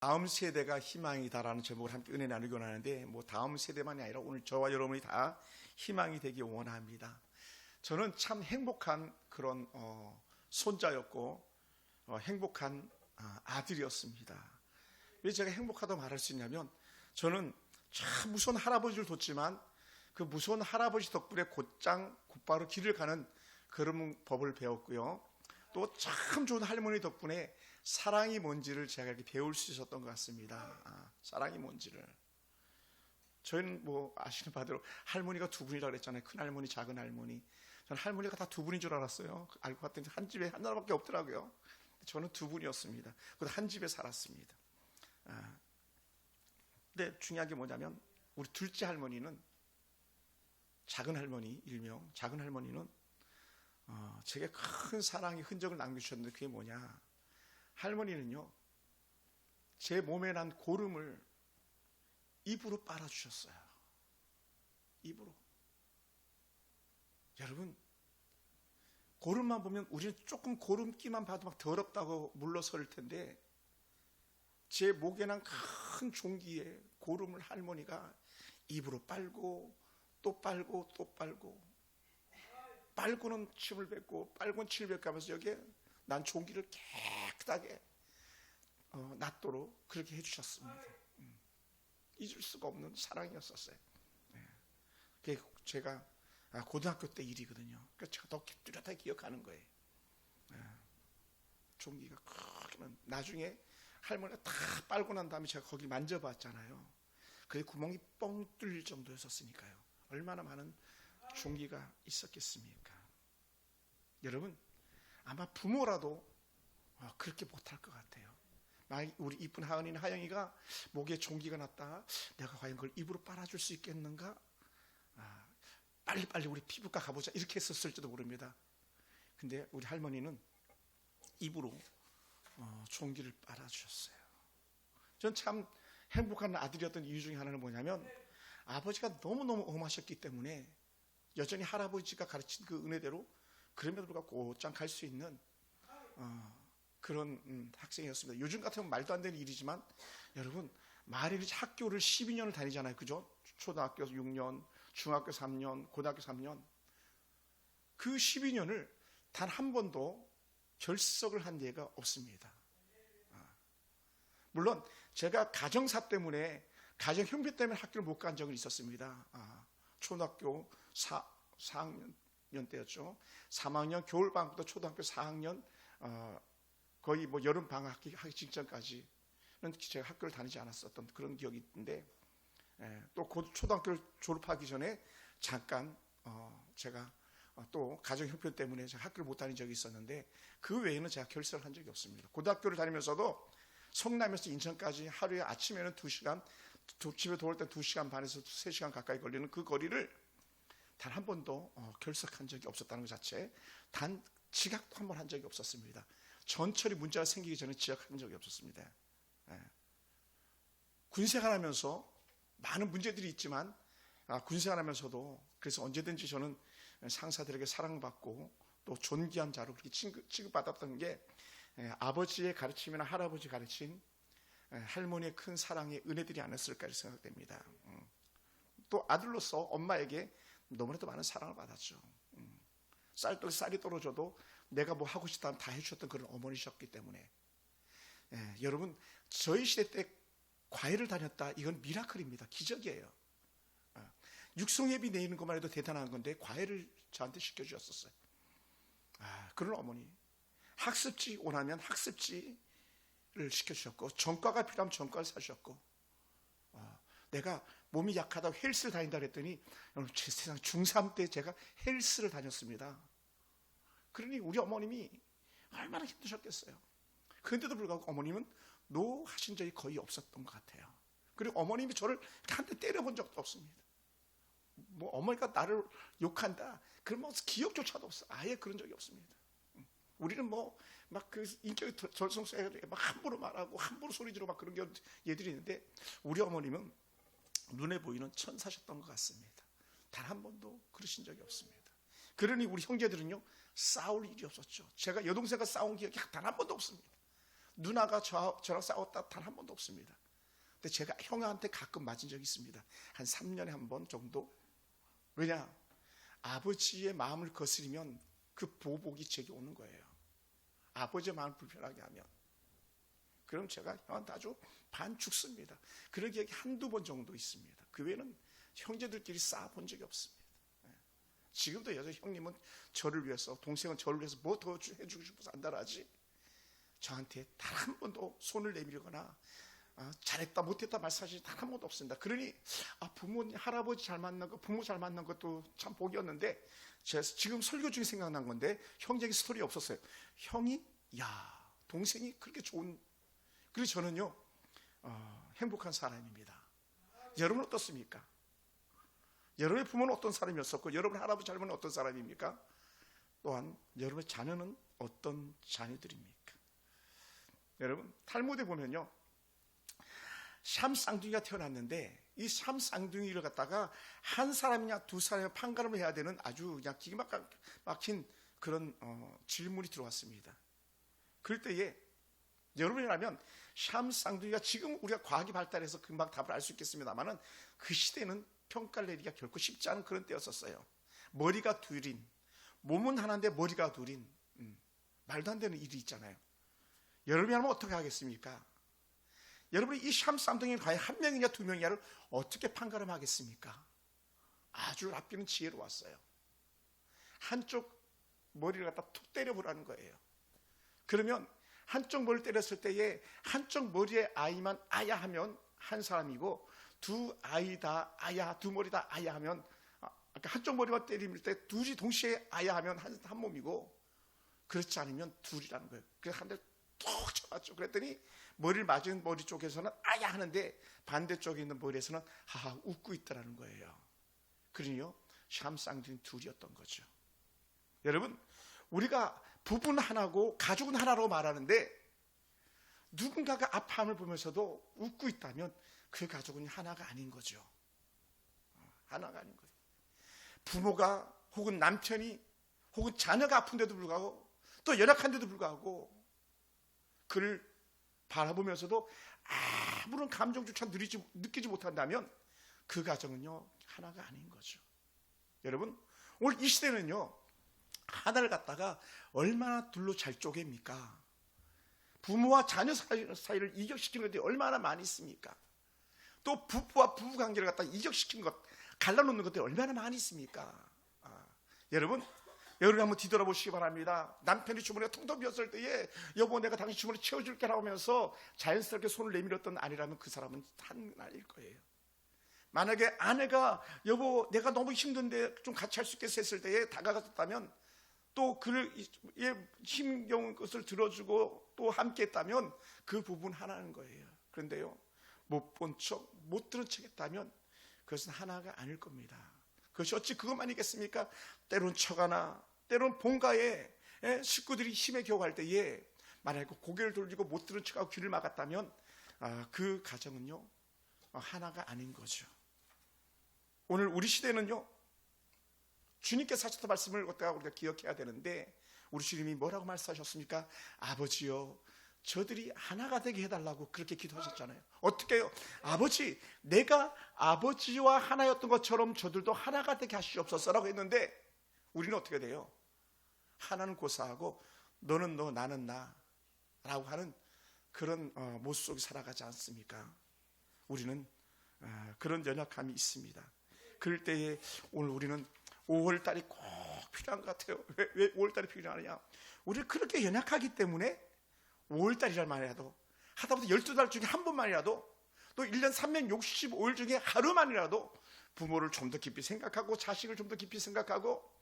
다음 세대가 희망이다라는 제목을 함께 은혜 나누곤 하는데, 다음 세대만이 아니라 오늘 저와 여러분이 다 희망이 되기 원합니다. 저는 참 행복한 그런 손자였고 행복한 아들이었습니다. 왜 제가 행복하다고 말할 수 있냐면, 저는 참 무서운 할아버지를 뒀지만 그 무서운 할아버지 덕분에 곧바로 길을 가는 그런 법을 배웠고요. 또 참 좋은 할머니 덕분에 사랑이 뭔지를 제가 이렇게 배울 수 있었던 것 같습니다. 사랑이 뭔지를. 저희는 아시는 바대로 할머니가 두 분이라고 그랬잖아요. 큰 할머니, 작은 할머니. 저는 할머니가 다 두 분인 줄 알았어요. 알고 봤더니 한 집에 하나밖에 없더라고요. 저는 두 분이었습니다. 그래도 한 집에 살았습니다. 근데 중요한 게 뭐냐면, 우리 둘째 할머니는, 작은 할머니, 일명 작은 할머니는 제게 큰 사랑의 흔적을 남겨주셨는데, 그게 뭐냐, 할머니는요, 제 몸에 난 고름을 입으로 빨아주셨어요. 입으로. 여러분, 고름만 보면 우리는 조금 고름기만 봐도 막 더럽다고 물러설 텐데, 제 목에 난 큰 종기에 고름을 할머니가 입으로 빨고 또 빨고 또 빨고, 빨고는 침을 뱉고 빨고는 침을 뱉고 하면서 여기에 난 종기를 깨끗하게 낫도록 그렇게 해주셨습니다. 잊을 수가 없는 사랑이었었어요. 그게 제가 고등학교 때 일이거든요. 그래서 제가 더 뚜렷하게 기억하는 거예요. 종기가 크게는, 나중에 할머니가 다 빨고 난 다음에 제가 거기 만져봤잖아요. 그게 구멍이 뻥 뚫릴 정도였었으니까요. 얼마나 많은 종기가 있었겠습니까? 여러분, 아마 부모라도 그렇게 못할 것 같아요. 우리 이쁜 하은이나 하영이가 목에 종기가 났다, 내가 과연 그걸 입으로 빨아줄 수 있겠는가? 빨리빨리 우리 피부과 가보자, 이렇게 했었을지도 모릅니다. 근데 우리 할머니는 입으로 종기를 빨아주셨어요. 전 참 행복한 아들이었던 이유 중에 하나는 뭐냐면, 아버지가 너무너무 엄하셨기 때문에 여전히 할아버지가 가르친 그 은혜대로 그럼에도 불구하고 곧장 갈 수 있는 그런 학생이었습니다. 요즘 같으면 말도 안 되는 일이지만, 여러분, 말이 학교를 12년을 다니잖아요. 그죠? 초등학교 6년, 중학교 3년, 고등학교 3년. 그 12년을 단 한 번도 결석을 한 예가 없습니다. 물론 제가 가정사 때문에, 가정 형편 때문에 학교를 못 간 적은 있었습니다. 초등학교 4학년 때였죠. 3학년 겨울방학부터 초등학교 4학년 거의 여름 방학하기 직전까지는 제가 학교를 다니지 않았었던 그런 기억이 있는데, 또 초등학교를 졸업하기 전에 잠깐 제가 또 가정 형편 때문에 제가 학교를 못 다닌 적이 있었는데, 그 외에는 제가 결석을 한 적이 없습니다. 고등학교를 다니면서도 성남에서 인천까지 하루에 아침에는 2시간, 집에 돌아올 때 2시간 반에서 3시간 가까이 걸리는 그 거리를 단 한 번도 결석한 적이 없었다는 것 자체, 단 지각도 한 번 한 적이 없었습니다. 전철이 문제가 생기기 전에 지각한 적이 없었습니다. 군생활하면서 많은 문제들이 있지만, 군생활하면서도 그래서 언제든지 저는 상사들에게 사랑받고 또 존귀한 자로 그렇게 취급받았던 게, 아버지의 가르침이나 할아버지 가르침, 할머니의 큰 사랑의 은혜들이 아니었을까 생각됩니다. 또 아들로서 엄마에게 너무나도 많은 사랑을 받았죠. 쌀이 떨어져도 내가 뭐 하고 싶다면 다 해주셨던 그런 어머니셨기 때문에, 여러분, 저희 시대 때 과외를 다녔다, 이건 미라클입니다. 기적이에요. 육성예비 내리는 것만 해도 대단한 건데 과외를 저한테 시켜주셨었어요. 그런 어머니, 학습지 원하면 학습지를 시켜주셨고, 전과가 필요하면 전과를 사주셨고, 내가 몸이 약하다고 헬스를 다닌다 그랬더니, 제 세상 중3 때 제가 헬스를 다녔습니다. 그러니 우리 어머님이 얼마나 힘드셨겠어요. 그런데도 불구하고 어머님은 노하신 적이 거의 없었던 것 같아요. 그리고 어머님이 저를 한 대 때려본 적도 없습니다. 어머니가 나를 욕한다, 그런 기억조차도 없어요. 아예 그런 적이 없습니다. 우리는 막 그 인격이 절성해가지고 막 함부로 말하고 함부로 소리 지르고 막 그런 얘들이 있는데, 우리 어머님은 눈에 보이는 천사셨던 것 같습니다. 단 한 번도 그러신 적이 없습니다. 그러니 우리 형제들은요, 싸울 일이 없었죠. 제가 여동생과 싸운 기억이 단 한 번도 없습니다. 누나가 저랑 싸웠다 단 한 번도 없습니다. 근데 제가 형한테 가끔 맞은 적이 있습니다. 한 3년에 한 번 정도. 왜냐? 아버지의 마음을 거스리면 그 보복이 제게 오는 거예요. 아버지의 마음을 불편하게 하면. 그럼 제가 형한테 아주 반죽습니다. 그런 기억이 한두 번 정도 있습니다. 그 외에는 형제들끼리 싸워본 적이 없습니다. 지금도 여전히 형님은 저를 위해서, 동생은 저를 위해서 뭐 더 해주고 싶어서 안달하지, 저한테 단 한 번도 손을 내밀거나 잘했다 못했다 말씀하시지 단 한 번도 없습니다. 그러니 부모님, 할아버지 잘 만난 거, 부모 잘 만난 것도 참 복이었는데, 제가 지금 설교 중에 생각난 건데 형제에게 스토리 없었어요. 형이 동생이 그렇게 좋은, 그래서 저는요 행복한 사람입니다. 여러분 어떻습니까? 여러분의 부모는 어떤 사람이었었고, 여러분 할아버지 할머니는 어떤 사람입니까? 또한 여러분의 자녀는 어떤 자녀들입니까? 여러분 탈무드에 보면요, 샴 쌍둥이가 태어났는데 이 샴 쌍둥이를 갖다가 한 사람이냐 두 사람이냐 판가름을 해야 되는 아주 그냥 기가 막힌 그런 질문이 들어왔습니다. 그럴 때에 여러분이라면 샴 쌍둥이가, 지금 우리가 과학이 발달해서 금방 답을 알 수 있겠습니다만은 그 시대는 평가를 내리기가 결코 쉽지 않은 그런 때였었어요. 머리가 둘인, 몸은 하나인데 머리가 둘인, 말도 안 되는 일이 있잖아요. 여러분이라면 어떻게 하겠습니까? 여러분이 이 샴 쌍둥이를 과연 한 명이냐 두 명이냐를 어떻게 판가름하겠습니까? 아주 랍비는 지혜로웠어요. 한쪽 머리를 갖다 툭 때려보라는 거예요. 그러면 한쪽 머리를 때렸을 때에 한쪽 머리에 아이만 아야 하면 한 사람이고, 두 아이 다 아야, 두 머리 다 아야 하면, 한쪽 머리만 때릴 때 둘이 동시에 아야 하면 한 몸이고, 그렇지 않으면 둘이라는 거예요. 그래서 한 대 톡 쳐맞죠. 그랬더니 머리를 맞은 머리 쪽에서는 아야 하는데 반대쪽에 있는 머리에서는 하하 웃고 있더라는 거예요. 그러니요 샴 쌍둥이 둘이었던 거죠. 여러분, 우리가 부부는 하나고 가족은 하나로 말하는데, 누군가가 아파함을 보면서도 웃고 있다면 그 가족은 하나가 아닌 거죠. 하나가 아닌 거예요. 부모가 혹은 남편이 혹은 자녀가 아픈데도 불구하고, 또 연약한데도 불구하고 그를 바라보면서도 아무런 감정조차 느끼지 못한다면 그 가정은요 하나가 아닌 거죠. 여러분, 오늘 이 시대는요 하나를 갖다가 얼마나 둘로 잘 쪼갭니까? 부모와 자녀 사이를 이격시킨 것들이 얼마나 많이 있습니까? 또 부부와 부부 관계를 갖다 이격시킨 것, 갈라놓는 것들이 얼마나 많이 있습니까? 여러분 한번 뒤돌아보시기 바랍니다. 남편이 주머니가 텅텅 비었을 때에 여보 내가 당신 주머니 채워줄게 라고 하면서 자연스럽게 손을 내밀었던 아내라면 그 사람은 하나일 거예요. 만약에 아내가 여보 내가 너무 힘든데 좀 같이 할 수 있겠어 했을 때에 다가갔다면, 또 그를 힘겨운 것을 들어주고 또 함께 했다면 그 부부는 하나인 거예요. 그런데요 못 본 척, 못 들은 척 했다면 그것은 하나가 아닐 겁니다. 그것이 어찌 그것만이겠습니까? 때론 처가나 때론 본가에 식구들이 힘에 겨워할 때에 만약에 고개를 돌리고 못 들은 척하고 귀를 막았다면 그 가정은요 하나가 아닌 거죠. 오늘 우리 시대는요 주님께서 하셨던 말씀을 우리가 기억해야 되는데, 우리 주님이 뭐라고 말씀하셨습니까? 아버지요 저들이 하나가 되게 해달라고 그렇게 기도하셨잖아요. 어떻게 해요? 아버지, 내가 아버지와 하나였던 것처럼 저들도 하나가 되게 하시옵소서라고 했는데, 우리는 어떻게 돼요? 하나는 고사하고 너는 너 나는 나 라고 하는 그런 모습 속에 살아가지 않습니까? 우리는 그런 연약함이 있습니다. 그럴 때에 오늘 우리는 5월달이 꼭 필요한 것 같아요. 왜 5월달이 필요하느냐? 우리는 그렇게 연약하기 때문에 5월달이란 말이라도, 하다못해 12달 중에 한 번만이라도, 또 1년 365일 중에 하루만이라도 부모를 좀 더 깊이 생각하고 자식을 좀 더 깊이 생각하고,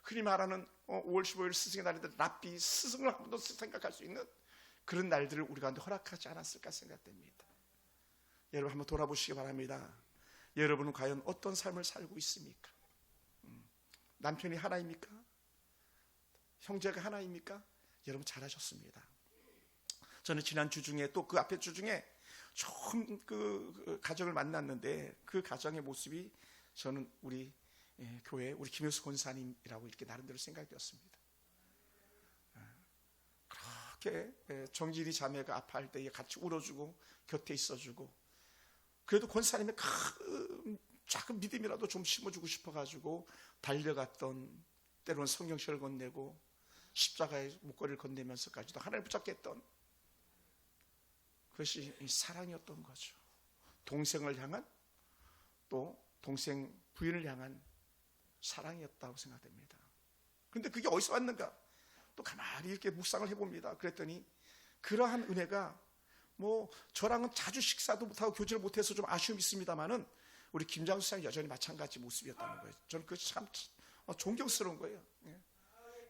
흔히 말하는 5월 15일 스승의 날인데 랍비 스승을 한 번 더 생각할 수 있는 그런 날들을 우리 가운데 허락하지 않았을까 생각됩니다. 여러분 한번 돌아보시기 바랍니다. 여러분은 과연 어떤 삶을 살고 있습니까? 남편이 하나입니까? 형제가 하나입니까? 여러분 잘하셨습니다. 저는 지난 주 중에 또 그 앞에 주 중에 좋은 그 가정을 만났는데, 그 가정의 모습이 저는 우리 교회 우리 김효수 권사님이라고 이렇게 나름대로 생각되었습니다. 그렇게 정진이 자매가 아파할 때에 같이 울어주고 곁에 있어주고, 그래도 권사님의 큰 작은 믿음이라도 좀 심어주고 싶어가지고 달려갔던, 때로는 성경책을 건네고 십자가의 목걸이를 건네면서까지도 하나님을 붙잡게 했던, 그것이 사랑이었던 거죠. 동생을 향한, 또 동생 부인을 향한 사랑이었다고 생각됩니다. 그런데 그게 어디서 왔는가? 또 가만히 이렇게 묵상을 해봅니다. 그랬더니 그러한 은혜가 뭐 저랑은 자주 식사도 못하고 교제를 못해서 좀 아쉬움이 있습니다만은 우리 김장수 사님 여전히 마찬가지 모습이었다는 거예요. 저는 그것이 참 존경스러운 거예요.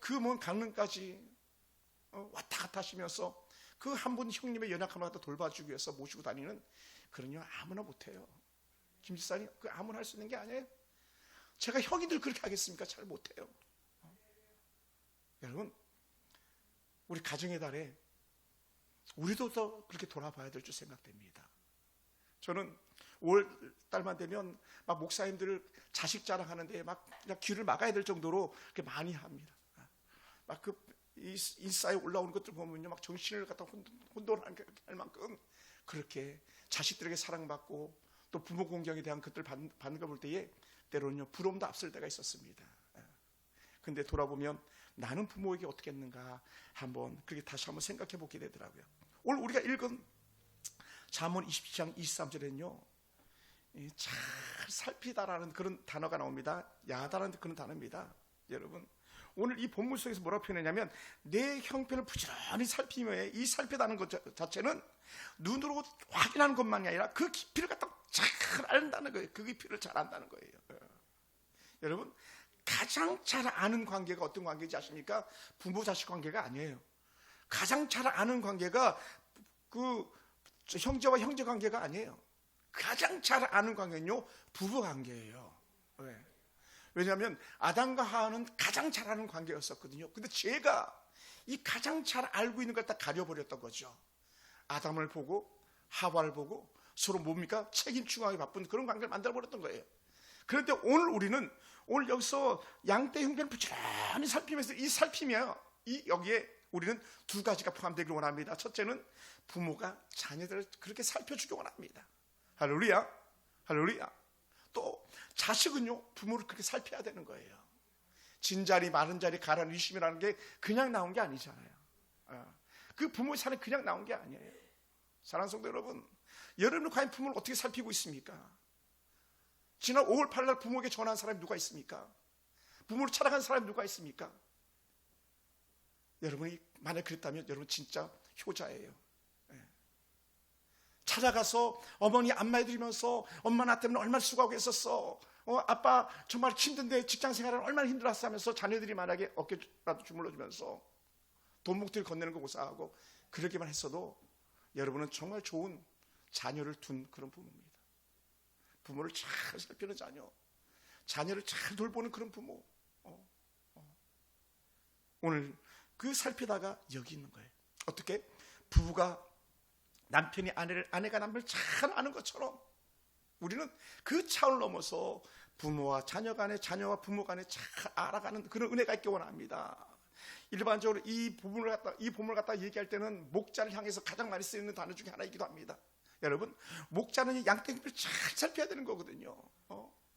그 먼 강릉까지 왔다 갔다 하시면서 그 한 분 형님의 연약함을 갖다 돌봐주기 위해서 모시고 다니는 그런 일 아무나 못해요. 김 집사님 그 아무나 할 수 있는 게 아니에요. 제가 형이들 그렇게 하겠습니까? 잘 못해요. 여러분, 우리 가정의 달에 우리도 더 그렇게 돌아봐야 될 줄 생각됩니다. 저는 5월 달만 되면 막 목사님들을 자식 자랑하는데 막 그냥 귀를 막아야 될 정도로 그렇게 많이 합니다. 막 그 인싸에 올라오는 것들 보면요, 막 정신을 갖다 혼돈할 만큼 그렇게 자식들에게 사랑받고 또 부모 공경에 대한 것들을 받는 거 볼 때에 때로는요 부러움도 앞설 때가 있었습니다. 근데 돌아보면 나는 부모에게 어떻게 했는가 한번 그렇게 다시 한번 생각해 보게 되더라고요. 오늘 우리가 읽은 잠언 27장 23절에는요 잘 살피다라는 그런 단어가 나옵니다. 야다라는 그런 단어입니다. 여러분, 오늘 이 본문 속에서 뭐라고 표현했냐면 내 형편을 부지런히 살피며, 이 살피다는 것 자체는 눈으로 확인하는 것만이 아니라 그 깊이를 갖다 잘 안다는 거예요. 그 깊이를 잘 안다는 거예요. 여러분, 가장 잘 아는 관계가 어떤 관계인지 아십니까? 부모 자식 관계가 아니에요. 가장 잘 아는 관계가 그 형제와 형제 관계가 아니에요. 가장 잘 아는 관계는요 부부 관계예요. 왜? 왜냐하면 아담과 하와는 가장 잘 아는 관계였었거든요. 근데 죄가 이 가장 잘 알고 있는 걸 다 가려버렸던 거죠. 아담을 보고 하와를 보고 서로 뭡니까? 책임 추구하기 바쁜 그런 관계를 만들어버렸던 거예요. 그런데 오늘 여기서 양떼 형편을 부지런히 살피면서 이 살피며 여기에 우리는 두 가지가 포함되기를 원합니다. 첫째는 부모가 자녀들을 그렇게 살펴주기 원합니다. 할렐루야, 할렐루야. 또 자식은요 부모를 그렇게 살펴야 되는 거예요. 진자리 마른 자리 가라는 유심이라는 게 그냥 나온 게 아니잖아요. 그 부모의 사랑이 그냥 나온 게 아니에요. 사랑하는 성도 여러분, 여러분은 과연 부모를 어떻게 살피고 있습니까? 지난 5월 8일 부모에게 전화한 사람이 누가 있습니까? 부모를 찾아간 사람이 누가 있습니까? 여러분이 만약 그랬다면 여러분 진짜 효자예요. 찾아가서 어머니 안마해드리면서 엄마 나 때문에 얼마나 수고하고 있었어, 아빠 정말 힘든데 직장생활은 얼마나 힘들었어 하면서 자녀들이 만약에 어깨라도 주물러주면서 돈목들 건네는 거 고사하고 그러기만 했어도 여러분은 정말 좋은 자녀를 둔 그런 부모입니다. 부모를 잘 살피는 자녀, 자녀를 잘 돌보는 그런 부모. 오늘 그 살피다가 여기 있는 거예요. 어떻게? 부부가 남편이 아내가 남편을 잘 아는 것처럼 우리는 그 차원을 넘어서 부모와 자녀 간에, 자녀와 부모 간에 잘 알아가는 그런 은혜가 있기 원합니다. 일반적으로 이 부분을 갖다 얘기할 때는 목자를 향해서 가장 많이 쓰이는 단어 중에 하나이기도 합니다. 여러분, 목자는 양떼를 잘 살펴야 되는 거거든요.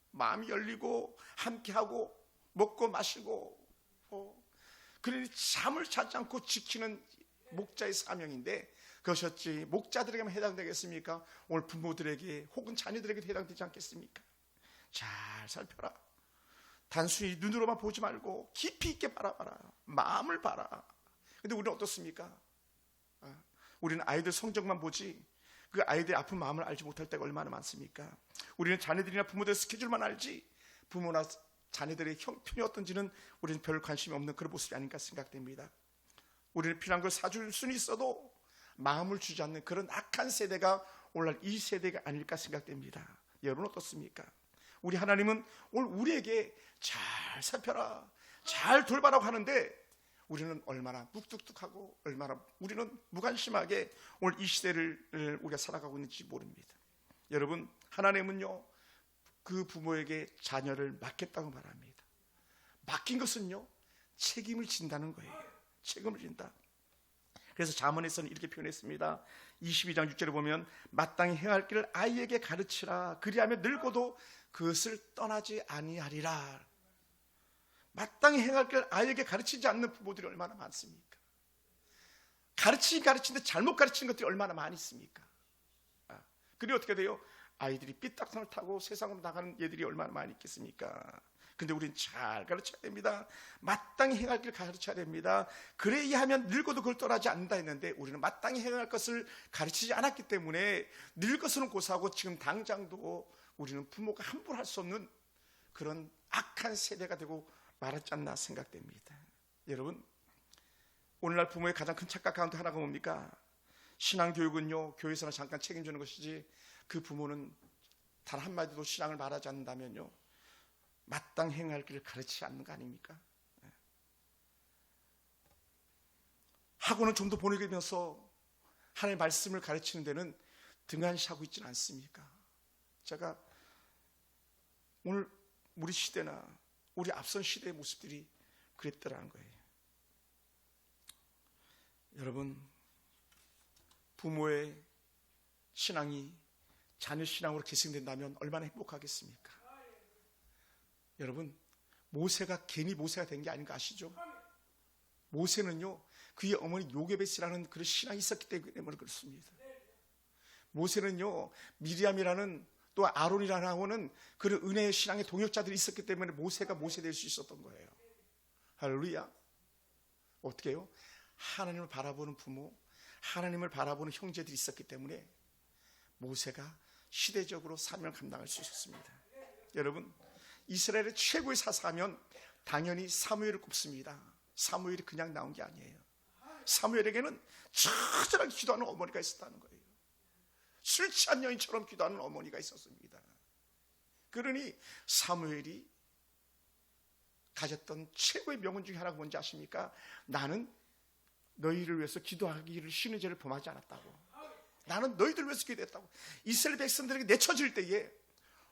마음이 열리고 함께하고 먹고 마시고 그러니 잠을 자지 않고 지키는 목자의 사명인데, 그것이 어찌 목자들에게만 해당되겠습니까? 오늘 부모들에게 혹은 자녀들에게도 해당되지 않겠습니까? 잘 살펴라. 단순히 눈으로만 보지 말고 깊이 있게 바라봐라. 마음을 봐라. 근데 우리는 어떻습니까? 우리는 아이들 성적만 보지 그 아이들의 아픈 마음을 알지 못할 때가 얼마나 많습니까? 우리는 자녀들이나 부모들의 스케줄만 알지 부모나 자녀들의 형편이 어떤지는 우리는 별 관심이 없는 그런 모습이 아닌가 생각됩니다. 우리는 필요한 걸 사줄 수는 있어도 마음을 주지 않는 그런 악한 세대가 오늘날 이 세대가 아닐까 생각됩니다. 여러분 어떻습니까? 우리 하나님은 오늘 우리에게 잘 살펴라, 잘 돌봐라고 하는데 우리는 얼마나 묵뚝뚝하고 얼마나 우리는 무관심하게 오늘 이 시대를 우리가 살아가고 있는지 모릅니다. 여러분, 하나님은요 그 부모에게 자녀를 맡겼다고 말합니다. 맡긴 것은요 책임을 진다는 거예요. 책임을 진다. 그래서 잠언에서는 이렇게 표현했습니다. 22장 6절에 보면 마땅히 행할 길을 아이에게 가르치라. 그리하면 늙어도 그것을 떠나지 아니하리라. 마땅히 행할 길을 아이에게 가르치지 않는 부모들이 얼마나 많습니까? 가르치는데 잘못 가르치는 것들이 얼마나 많이 있습니까? 그리고 어떻게 돼요? 아이들이 삐딱선을 타고 세상으로 나가는 얘들이 얼마나 많이 있겠습니까? 근데 우리는 잘 가르쳐야 됩니다. 마땅히 행할 길을 가르쳐야 됩니다. 그래야 하면 늙어도 그걸 떠나지 않는다 했는데 우리는 마땅히 행할 것을 가르치지 않았기 때문에 늙어서는 고사하고 지금 당장도 우리는 부모가 함부로 할 수 없는 그런 악한 세대가 되고 말았지 않나 생각됩니다. 여러분, 오늘날 부모의 가장 큰 착각 가운데 하나가 뭡니까? 신앙교육은요, 교회에서는 잠깐 책임지는 것이지 그 부모는 단 한마디도 신앙을 말하지 않는다면요, 마땅히 행할 길을 가르치지 않는 거 아닙니까? 학원은 좀 더 보내면서 하나님의 말씀을 가르치는 데는 등한시하고 있지는 않습니까? 제가 오늘 우리 시대나 우리 앞선 시대의 모습들이 그랬더라는 거예요. 여러분, 부모의 신앙이 자녀 신앙으로 계승된다면 얼마나 행복하겠습니까? 여러분, 모세가 괜히 모세가 된 게 아닌 거 아시죠? 모세는요, 그의 어머니 요게벳이라는 그런 신앙이 있었기 때문에 그렇습니다. 모세는요, 미리암이라는 또 아론이라는 하고는 그런 은혜의 신앙의 동역자들이 있었기 때문에 모세가 모세 될 수 있었던 거예요. 할렐루야. 어떻게 해요? 하나님을 바라보는 부모, 하나님을 바라보는 형제들이 있었기 때문에 모세가 시대적으로 사명을 감당할 수 있었습니다. 여러분, 이스라엘의 최고의 사사하면 당연히 사무엘을 꼽습니다. 사무엘이 그냥 나온 게 아니에요. 사무엘에게는 처절하게 기도하는 어머니가 있었다는 거예요. 술 취한 여인처럼 기도하는 어머니가 있었습니다. 그러니 사무엘이 가졌던 최고의 명언 중에 하나가 뭔지 아십니까? 나는 너희를 위해서 기도하기를 쉬는 죄를 범하지 않았다고. 나는 너희들을 위해서 기도했다고. 이스라엘 백성들에게 내쳐질 때에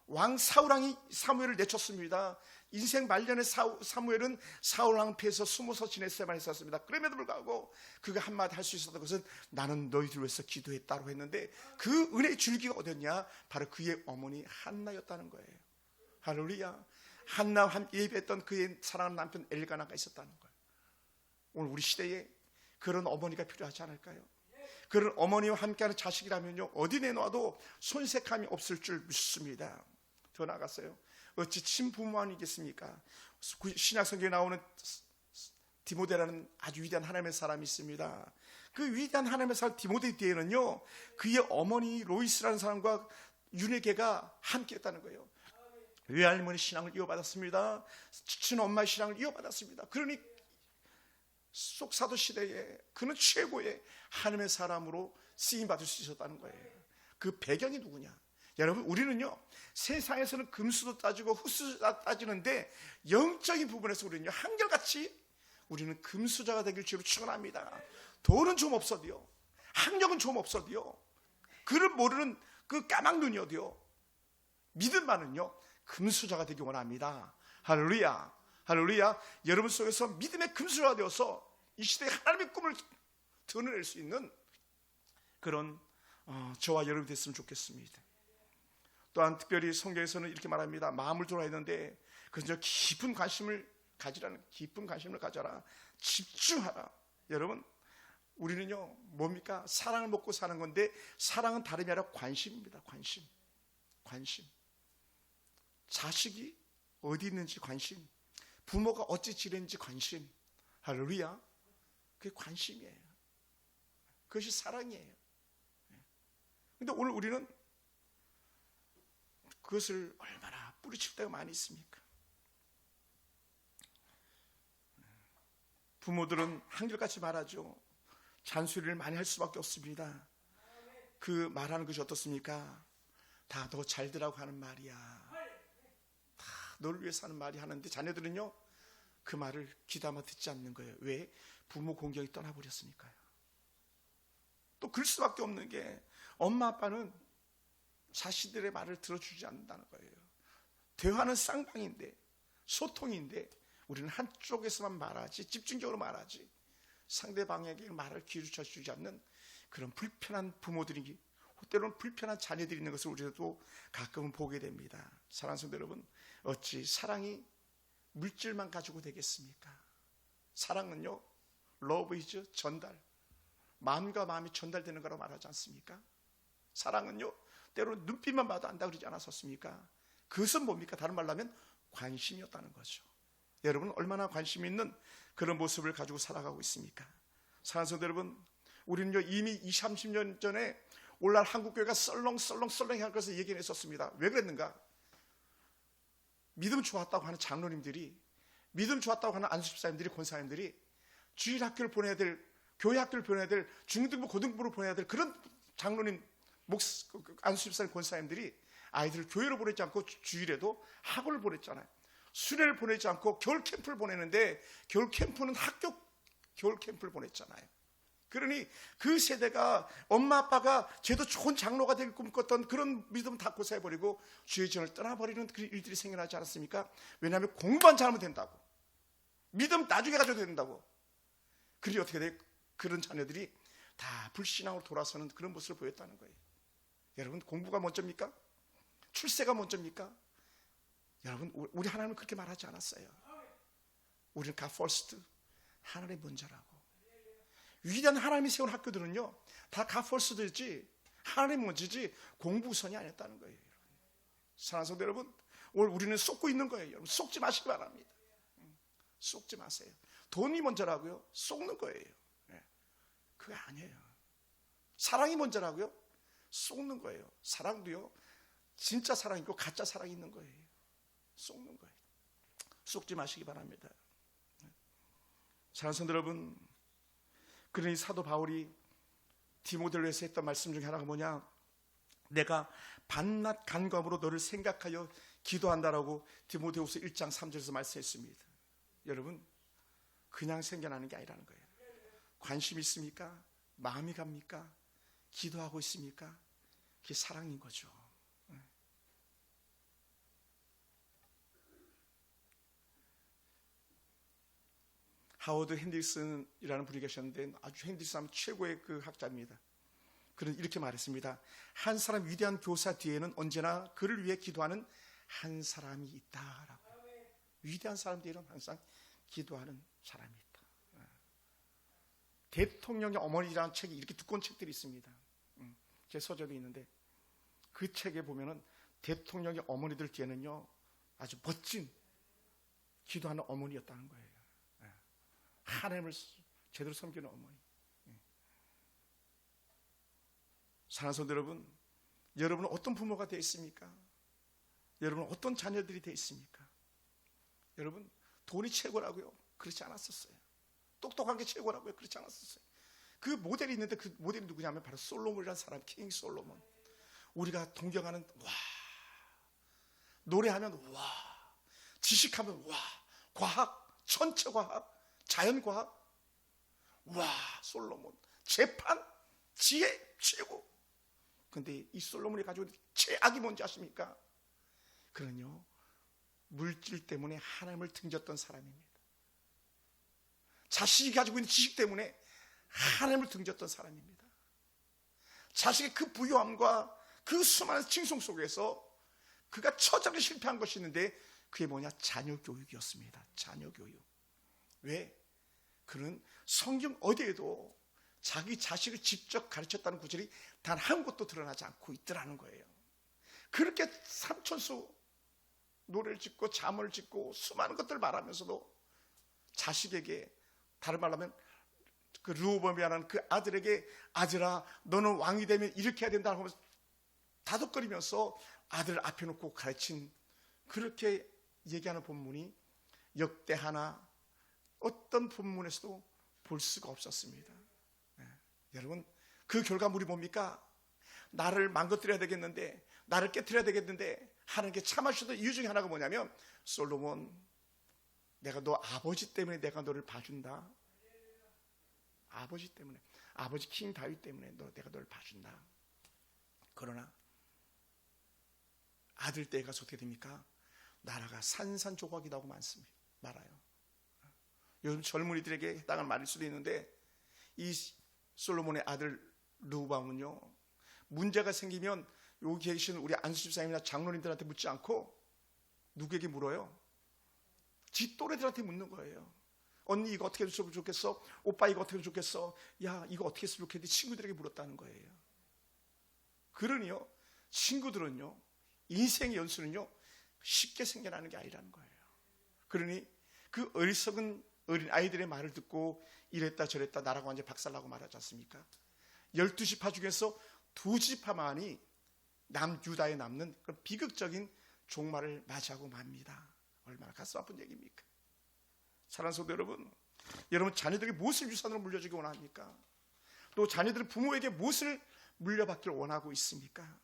왕 사울왕이 사무엘을 내쳤습니다. 인생 말년에 사무엘은 사울왕 폐에서 숨어서 지냈어야만 했었습니다. 그럼에도 불구하고 그가 한마디 할 수 있었던 것은 나는 너희들을 위해서 기도했다고 했는데 그 은혜의 줄기가 어디였냐? 바로 그의 어머니 한나였다는 거예요. 할렐루야. 한나와 함께 예배했던 그의 사랑하는 남편 엘가나가 있었다는 거예요. 오늘 우리 시대에 그런 어머니가 필요하지 않을까요? 그런 어머니와 함께하는 자식이라면요, 어디 내놔도 손색함이 없을 줄 믿습니다. 더 나아갔어요. 어찌 친부모아니겠습니까? 신약성경에 나오는 디모데라는 아주 위대한 하나님의 사람이 있습니다. 그 위대한 하나님의 사람 디모데 뒤에는요, 그의 어머니 로이스라는 사람과 윤회계가 함께했다는 거예요. 외할머니 신앙을 이어받았습니다. 친엄마의 신앙을 이어받았습니다. 그러니 속사도 시대에 그는 최고의 하나님의 사람으로 쓰임받을 수 있었다는 거예요. 그 배경이 누구냐? 여러분, 우리는요, 세상에서는 금수도 따지고 흙수도 따지는데 영적인 부분에서 우리는요, 한결같이 우리는 금수저가 되길 주로 축원합니다. 돈은 좀 없어도요, 학력은 좀 없어도요, 그를 모르는 그 까막눈이 어디요, 믿음만은요 금수저가 되기 원합니다. 할렐루야. 할렐루야. 여러분 속에서 믿음의 금수저가 되어서 이 시대에 하나님의 꿈을 드러낼 수 있는 그런 저와 여러분이 됐으면 좋겠습니다. 또한 특별히 성경에서는 이렇게 말합니다. 마음을 돌아야 하는데 그저 깊은 관심을 가지라는, 깊은 관심을 가져라, 집중하라. 여러분, 우리는요 뭡니까? 사랑을 먹고 사는 건데 사랑은 다름이 아니라 관심입니다. 관심. 자식이 어디 있는지 관심, 부모가 어찌 지내는지 관심. 할렐루야. 그게 관심이에요. 그것이 사랑이에요. 그런데 오늘 우리는 그것을 얼마나 뿌리칠 때가 많이 있습니까? 부모들은 한결같이 말하죠. 잔소리를 많이 할 수밖에 없습니다. 그 말하는 것이 어떻습니까? 다 너 잘되라고 하는 말이야. 다 너를 위해서 하는 말이 하는데 자녀들은요 그 말을 귀담아 듣지 않는 거예요. 왜? 부모 공경이 떠나버렸으니까요. 또 그럴 수밖에 없는 게 엄마 아빠는 자신들의 말을 들어주지 않는다는 거예요. 대화는 쌍방인데, 소통인데 우리는 한쪽에서만 말하지, 집중적으로 말하지, 상대방에게 말을 귀를 주지 않는 그런 불편한 부모들이, 때로는 불편한 자녀들이 있는 것을 우리도 가끔은 보게 됩니다. 사랑하는 성도 여러분, 어찌 사랑이 물질만 가지고 되겠습니까? 사랑은요, love is 전달, 마음과 마음이 전달되는 거라고 말하지 않습니까? 사랑은요, 때로는 눈빛만 봐도 안다 그러지 않았었습니까? 그것은 뭡니까? 다른 말로 하면 관심이었다는 거죠. 여러분은 얼마나 관심 있는 그런 모습을 가지고 살아가고 있습니까? 사랑하는 성도 여러분, 우리는요 이미 20, 30년 전에 오늘날 한국교회가 썰렁썰렁할 것을 얘기했었습니다. 왜 그랬는가? 믿음 좋았다고 하는 장로님들이, 믿음 좋았다고 하는 안수집사님들이, 권사님들이 주일학교를 보내야 될, 교회학교를 보내야 될, 중등부 고등부로 보내야 될 그런 장로님, 안수집사님, 권사님들이 아이들을 교회로 보내지 않고 주일에도 학원을 보냈잖아요. 수련을 보내지 않고 겨울 캠프를 보내는데, 겨울 캠프는 학교 겨울 캠프를 보냈잖아요. 그러니 그 세대가 엄마 아빠가 쟤도 좋은 장로가 되길 꿈꿨던 그런 믿음 다 고사해버리고 주의 전을 떠나버리는 그 일들이 생겨나지 않았습니까? 왜냐하면 공부만 잘하면 된다고, 믿음 나중에 가져도 된다고. 그리 어떻게 돼? 그런 자녀들이 다 불신앙으로 돌아서는 그런 모습을 보였다는 거예요. 여러분, 공부가 먼저입니까? 출세가 먼저입니까? 여러분, 우리 하나님은 그렇게 말하지 않았어요. 우리는 God first, 하나님 먼저라고. 위대한 하나님이 세운 학교들은요 다 God first지, 하나님 먼저지 공부 우선이 아니었다는 거예요. 사랑하는 성도 여러분, 오늘 우리는 속고 있는 거예요. 여러분, 속지 마시기 바랍니다. 속지 마세요. 돈이 먼저라고요? 속는 거예요. 그게 아니에요. 사랑이 먼저라고요? 속는 거예요. 사랑도요, 진짜 사랑이고 가짜 사랑이 있는 거예요. 속는 거예요. 속지 마시기 바랍니다. 사랑하는 성도 여러분, 그러니 사도 바울이 디모데를 위해서 했던 말씀 중에 하나가 뭐냐? 내가 밤낮 간구함으로 너를 생각하여 기도한다라고 디모데후서 1장 3절에서 말씀했습니다. 여러분, 그냥 생겨나는 게 아니라는 거예요. 관심 있습니까? 마음이 갑니까? 기도하고 있습니까? 그게 사랑인 거죠. 하워드 핸디슨이라는 분이 계셨는데, 아주 핸디슨 하면 최고의 그 학자입니다. 그는 이렇게 말했습니다. 한 사람 위대한 교사 뒤에는 언제나 그를 위해 기도하는 한 사람이 있다라고. 위대한 사람 뒤에는 항상 기도하는 사람이 있다. 대통령의 어머니라는 책이, 이렇게 두꺼운 책들이 있습니다. 제 서적이 있는데 그 책에 보면은 대통령의 어머니들 뒤에는요 아주 멋진 기도하는 어머니였다는 거예요. 하나님을 제대로 섬기는 어머니. 사랑하는 성도 여러분, 여러분은 어떤 부모가 되어 있습니까? 여러분은 어떤 자녀들이 되어 있습니까? 여러분, 돈이 최고라고요? 그렇지 않았었어요. 똑똑한 게 최고라고요? 그렇지 않았었어요. 그 모델이 있는데 그 모델이 누구냐면 바로 솔로몬이라는 사람, 킹 솔로몬. 우리가 동경하는, 와, 노래하면 와, 지식하면 와, 과학, 천체과학, 자연과학, 와, 솔로몬. 재판, 지혜, 최고. 근데 이 솔로몬이 가지고 있는 최악이 뭔지 아십니까? 그는요, 물질 때문에 하나님을 등졌던 사람입니다. 자식이 가지고 있는 지식 때문에 하나님을 등졌던 사람입니다. 자식의 그 부유함과 그 수많은 칭송 속에서 그가 처절히 실패한 것이 있는데, 그게 뭐냐? 자녀 교육이었습니다. 자녀 교육. 왜? 그는 성경 어디에도 자기 자식을 직접 가르쳤다는 구절이 단 한 곳도 드러나지 않고 있더라는 거예요. 그렇게 삼천수 노래를 짓고 잠을 짓고 수많은 것들을 말하면서도 자식에게, 다른 말로 하면 그 르호보암이라는 그 아들에게, 아들아 너는 왕이 되면 이렇게 해야 된다고 하면서 다독거리면서 아들을 앞에 놓고 가르친, 그렇게 얘기하는 본문이 역대하나 어떤 본문에서도 볼 수가 없었습니다. 여러분, 그 결과물이 뭡니까? 나를 망가뜨려야 되겠는데, 나를 깨뜨려야 되겠는데 하나님께 참아주셨던 이유 중에 하나가 뭐냐면, 솔로몬, 내가 너 아버지 때문에 내가 너를 봐준다. 아버지 때문에, 아버지 킹 다윗 때문에 내가 너를 봐준다. 그러나 아들 때에 가서 어떻게 됩니까? 나라가 산산조각이 나고 말아요. 요즘 젊은이들에게 해당할 말일 수도 있는데, 이 솔로몬의 아들 르호보암은요, 문제가 생기면 여기 계신 우리 안수 집사님이나 장로님들한테 묻지 않고 누구에게 물어요? 지 또래들한테 묻는 거예요. 언니 이거 어떻게 했으면 좋겠어? 오빠 이거 어떻게 했으면 좋겠어? 야 이거 어떻게 했으면 좋겠는데 친구들에게 물었다는 거예요. 그러니요, 친구들은요, 인생의 연수는요 쉽게 생겨나는 게 아니라는 거예요. 그러니 그 어리석은 어린 아이들의 말을 듣고 이랬다 저랬다 나라고 완전 박살나고 말하지 않습니까? 12지파 중에서 2지파만이 남유다에 남는 그런 비극적인 종말을 맞이하고 맙니다. 얼마나 가슴 아픈 얘기입니까? 사랑하는 성도 여러분, 여러분 자녀들에게 무엇을 유산으로 물려주기 원합니까? 또 자녀들은 부모에게 무엇을 물려받기를 원하고 있습니까?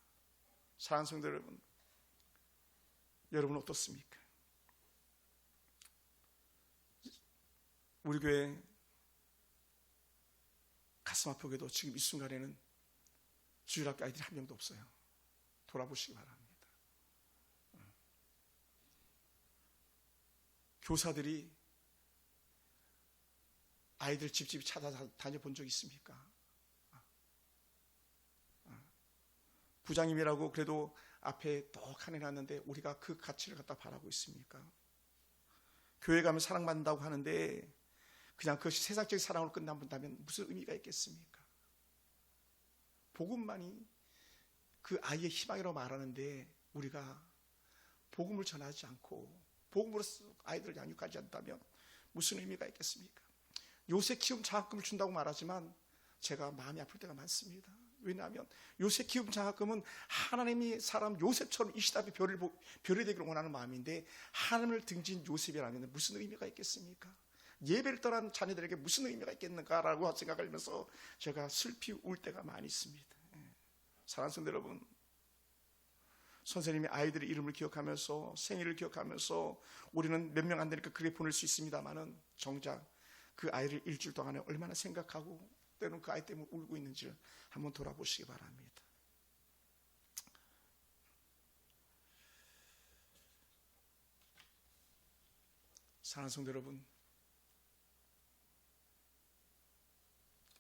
사랑하는 성도 여러분, 여러분 어떻습니까? 우리 교회 가슴 아프게도 지금 이 순간에는 주일학교 아이들이 한 명도 없어요. 돌아보시기 바랍니다. 교사들이 아이들 집집 찾아다녀 본 적 있습니까? 부장님이라고 그래도 앞에 떡 해놨는데 우리가 그 가치를 갖다 바라고 있습니까? 교회 가면 사랑받는다고 하는데 그냥 그것이 세상적인 사랑으로 끝난다면 무슨 의미가 있겠습니까? 복음만이 그 아이의 희망이라고 말하는데 우리가 복음을 전하지 않고 복음으로서 아이들을 양육하지 않다면 무슨 의미가 있겠습니까? 요새 키움 장학금을 준다고 말하지만 제가 마음이 아플 때가 많습니다. 왜냐하면 요새 키움 장학금은 하나님이 사람 요셉처럼 이 시대에 별이 되기를 원하는 마음인데 하나님을 등진 요셉이라면 무슨 의미가 있겠습니까? 예배를 떠난 자녀들에게 무슨 의미가 있겠는가라고 생각하면서 제가 슬피 울 때가 많이 있습니다. 사랑하는 성도 여러분, 선생님이 아이들의 이름을 기억하면서 생일을 기억하면서 우리는 몇 명 안 되니까 그렇게 보낼 수 있습니다만은 정작 그 아이를 일주일 동안에 얼마나 생각하고 때로는 그 아이 때문에 울고 있는지를 한번 돌아보시기 바랍니다. 사랑하는 성도 여러분,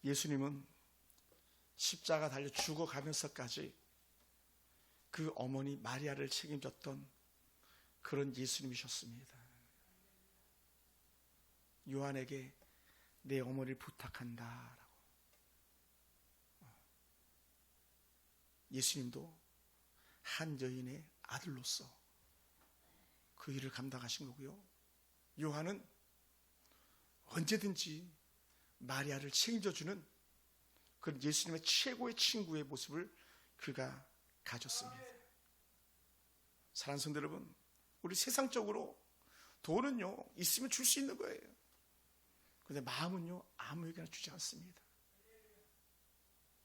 예수님은 십자가 달려 죽어가면서까지 그 어머니 마리아를 책임졌던 그런 예수님이셨습니다. 요한에게 내 어머니를 부탁한다 라고. 예수님도 한 여인의 아들로서 그 일을 감당하신 거고요. 요한은 언제든지 마리아를 책임져주는 그런 예수님의 최고의 친구의 모습을 그가 가졌습니다. 사랑하는 성도 여러분, 우리 세상적으로 돈은요 있으면 줄 수 있는 거예요. 그런데 마음은요 아무에게나 주지 않습니다.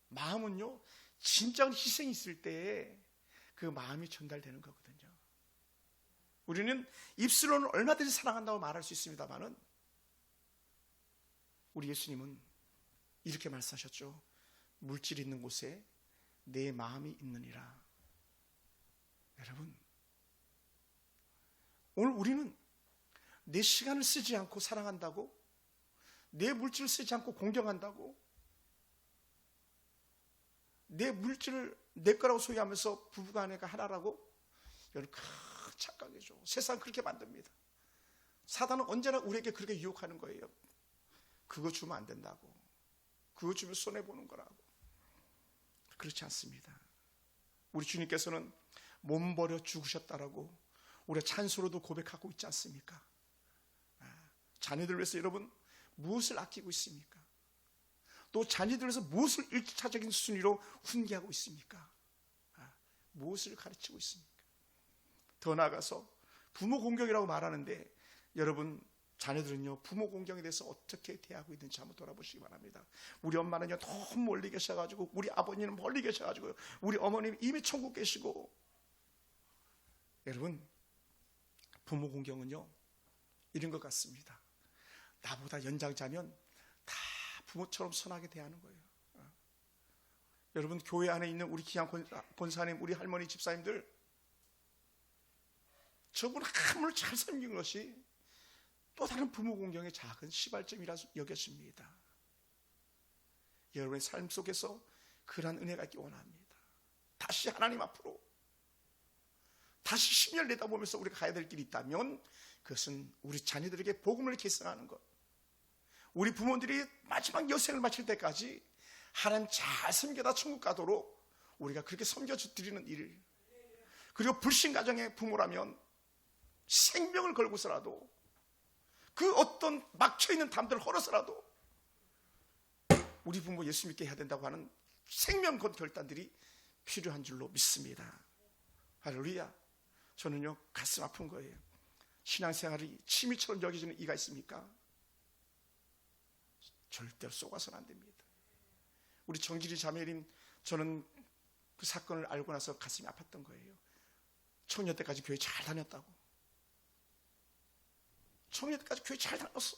마음은요 진짜 희생이 있을 때에 그 마음이 전달되는 거거든요. 우리는 입술로는 얼마든지 사랑한다고 말할 수 있습니다만은 우리 예수님은 이렇게 말씀하셨죠. 물질이 있는 곳에 내 마음이 있느니라. 여러분, 오늘 우리는 내 시간을 쓰지 않고 사랑한다고, 내 물질을 쓰지 않고 공경한다고, 내 물질을 내 거라고 소유하면서 부부간에가 하나라고, 여러분 큰 착각이죠. 세상 그렇게 만듭니다. 사단은 언제나 우리에게 그렇게 유혹하는 거예요. 그거 주면 안 된다고, 그거 주면 손해보는 거라고. 그렇지 않습니다. 우리 주님께서는 몸 버려 죽으셨다라고 우리가 찬수로도 고백하고 있지 않습니까? 자녀들 위해서 여러분 무엇을 아끼고 있습니까? 또 자녀들 위해서 무엇을 1차적인 순위로 훈계하고 있습니까? 무엇을 가르치고 있습니까? 더 나아가서 부모 공경이라고 말하는데 여러분 자녀들은요 부모 공경에 대해서 어떻게 대하고 있는지 한번 돌아보시기 바랍니다. 우리 엄마는요 너무 멀리 계셔가지고, 우리 아버님은 멀리 계셔가지고, 우리 어머님 이미 천국 계시고. 여러분 부모 공경은요 이런 것 같습니다. 나보다 연장자면 다 부모처럼 선하게 대하는 거예요. 여러분 교회 안에 있는 우리 귀한 권사님, 우리 할머니 집사님들, 저분 한 분을 잘 섬기는 것이 또 다른 부모 공경의 작은 시발점이라 여겨집니다. 여러분의 삶 속에서 그러한 은혜가 있기 원합니다. 다시 하나님 앞으로 다시 10년 내다보면서 우리가 가야 될 길이 있다면 그것은 우리 자녀들에게 복음을 계승하는 것, 우리 부모들이 마지막 여생을 마칠 때까지 하나님 잘 섬겨다 천국 가도록 우리가 그렇게 섬겨드리는 일, 그리고 불신가정의 부모라면 생명을 걸고서라도 그 어떤 막혀있는 담들을 헐어서라도 우리 부모 예수 믿게 해야 된다고 하는 생명 건 결단들이 필요한 줄로 믿습니다. 할렐루야. 저는요 가슴 아픈 거예요. 신앙생활이 취미처럼 여겨지는 이가 있습니까? 절대로 쏘가서는 안 됩니다. 우리 정길이 자매님, 저는 그 사건을 알고 나서 가슴이 아팠던 거예요. 청년 때까지 교회 잘 다녔다고. 청년 때까지 교회 잘 다녔어.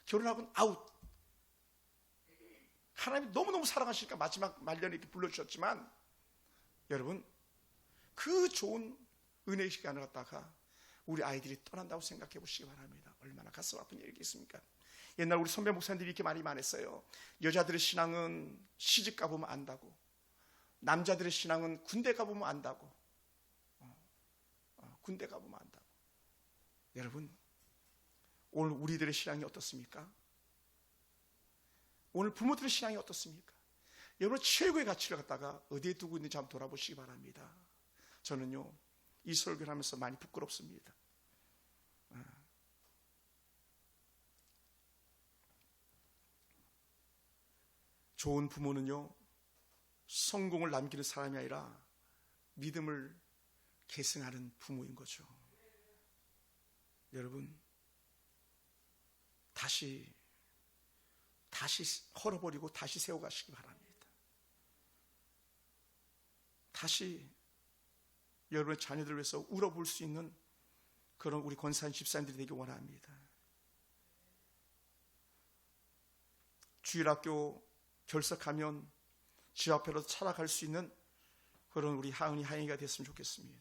결혼하고는 아웃. 하나님이 너무너무 사랑하시니까 마지막 말년에 이렇게 불러주셨지만, 여러분 그 좋은 은혜의 시간을 갖다가 우리 아이들이 떠난다고 생각해 보시기 바랍니다. 얼마나 가슴 아픈 일이겠습니까? 옛날 우리 선배 목사님들이 이렇게 많이 말했어요. 여자들의 신앙은 시집 가보면 안다고, 남자들의 신앙은 군대 가보면 안다고. 군대 가보면 안다고. 여러분, 오늘 우리들의 신앙이 어떻습니까? 오늘 부모들의 신앙이 어떻습니까? 여러분 최고의 가치를 갖다가 어디에 두고 있는지 한번 돌아보시기 바랍니다. 저는요 이 설교를 하면서 많이 부끄럽습니다. 좋은 부모는요 성공을 남기는 사람이 아니라 믿음을 계승하는 부모인 거죠. 여러분 다시 헐어버리고 다시 세워가시기 바랍니다. 다시 여러분의 자녀들을 위해서 울어볼 수 있는 그런 우리 권사님 집사님들이 되기 원합니다. 주일학교 결석하면 집 앞으로 찾아갈 수 있는 그런 우리 하은이 하영이가 됐으면 좋겠습니다.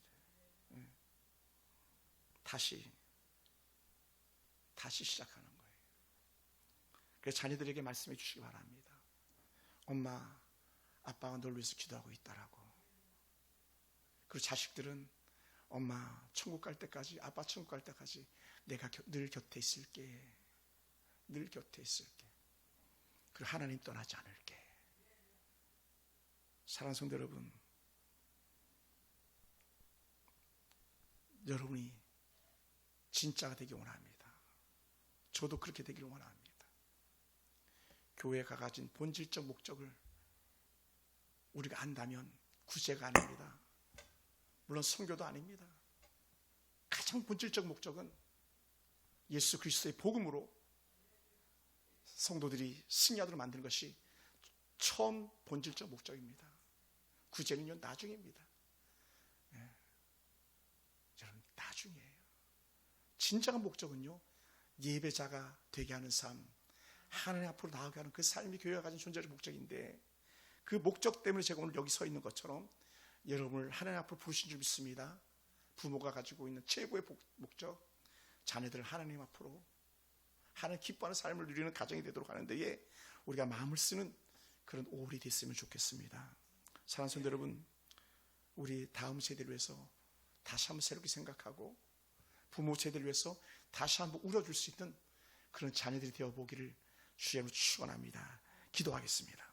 다시 시작하는 거예요. 그래서 자녀들에게 말씀해 주시기 바랍니다. 엄마, 아빠가 널 위해서 기도하고 있다라고. 그리고 자식들은 엄마 천국 갈 때까지, 아빠 천국 갈 때까지 내가 늘 곁에 있을게. 늘 곁에 있을게. 그리고 하나님 떠나지 않을게. 사랑하는 성도 여러분, 여러분이 진짜가 되길 원합니다. 저도 그렇게 되기를 원합니다. 교회가 가진 본질적 목적을 우리가 안다면 구제가 아닙니다. 물론 선교도 아닙니다. 가장 본질적 목적은 예수 그리스도의 복음으로 성도들이 승리하도록 만드는 것이 처음 본질적 목적입니다. 구제는요 나중입니다. 여러분 나중이에요. 진정한 목적은요 예배자가 되게 하는 삶, 하나님 앞으로 나아가게 하는 그 삶이 교회가 가진 존재적 목적인데, 그 목적 때문에 제가 오늘 여기 서 있는 것처럼 여러분을 하나님 앞으로 부르신 줄 믿습니다. 부모가 가지고 있는 최고의 목적, 자녀들을 하나님 앞으로 하나님 기뻐하는 삶을 누리는 가정이 되도록 하는 데에 우리가 마음을 쓰는 그런 5월이 됐으면 좋겠습니다. 사랑하는 성도 여러분, 우리 다음 세대를 위해서 다시 한번 새롭게 생각하고 부모 세대를 위해서 다시 한번 울어줄 수 있는 그런 자녀들이 되어보기를 주의 이름으로 축원합니다. 기도하겠습니다.